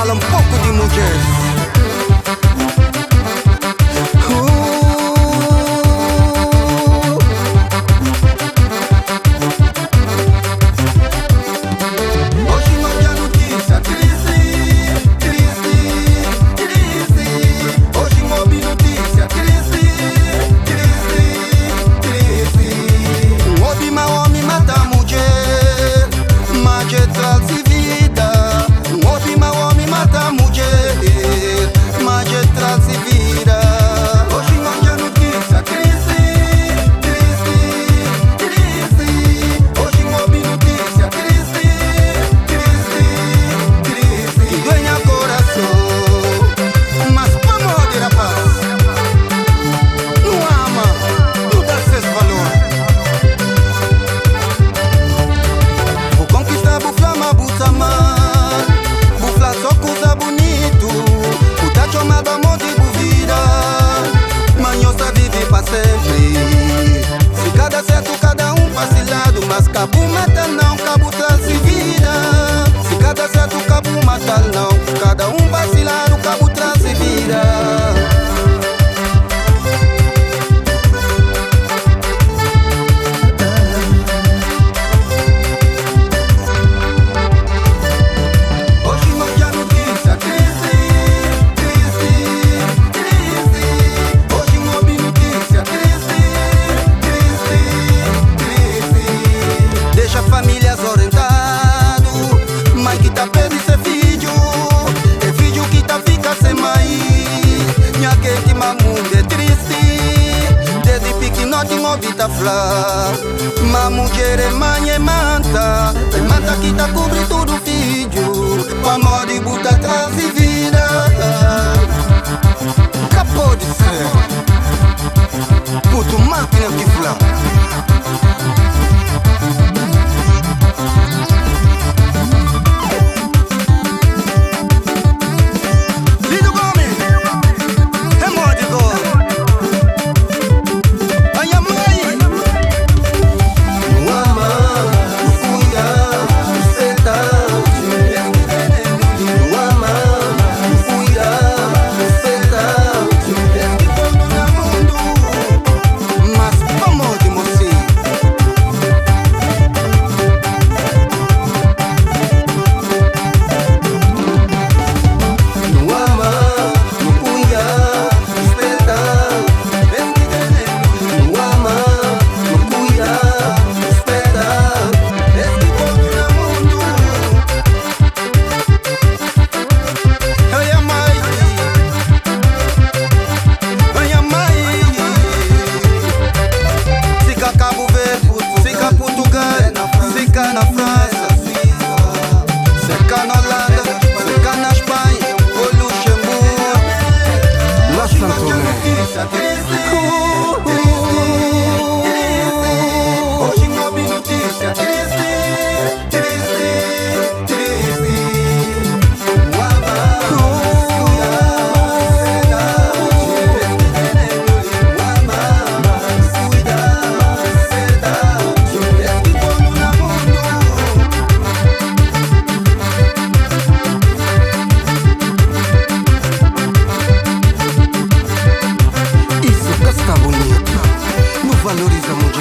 fala um pouco de mulheres. Hoje não há notícia triste, triste, triste. Hoje não houve notícia triste, triste, triste. Houve mau homem mata mulher, mas é traz vida. Houve mau homem mata mulher, mas é traz vida. Hoje não há notícia triste, triste, triste. Hoje não houve notícia triste, triste, triste. Que ganha coração, mas vamos de rapaz. Não ama, não dá seus valor. Vou conquistar buflama, butamar. Bufla só coisa bonito. O tá chamado amor de buvira. Manhosa vive pra sempre. Se cada certo, cada um vacilado. Mas cabo mata não, cabo traz vida. Se cada certo, cabo mata não. Cada um vacilado, cabo traz vida. Hoje não há notícia triste, triste, triste. Hoje não houve notícia triste, triste, triste. Deixa famílias orientado. Mãe que tá perto de ser filho. É filho que tá fica sem mãe. Minha quente mamundo é triste. Desde pequenote me ouvi tá falar. Ma mulher é mãe é manta. É manta que tá cobre tudo filho. O amor de buta traz vida. Acabou de ser. Puto máquina que flá. Lido Gomes, é módico. Ai, a mãe. Não ama, não cuida, respeita. Não ama, não cuida, respeita. É que todo mundo. Mas vamos de mocinho. Não ama, não cuida, respeita. Não ama, não cuida, respeita. É que todo mundo. Ai, a mãe. Ai, a mãe. Fica Cabo Verde, fica Portugal, fica na França, fica na Holanda, fica na Espanha, ou Luxemburgo. Lá Hoje não há Santo notícia triste, triste. Hoje não houve notícia triste, triste, triste. Não ama, não cuida, não ama, não cuida, é que todo mundo. Isso que está bonito. Não valoriza muito.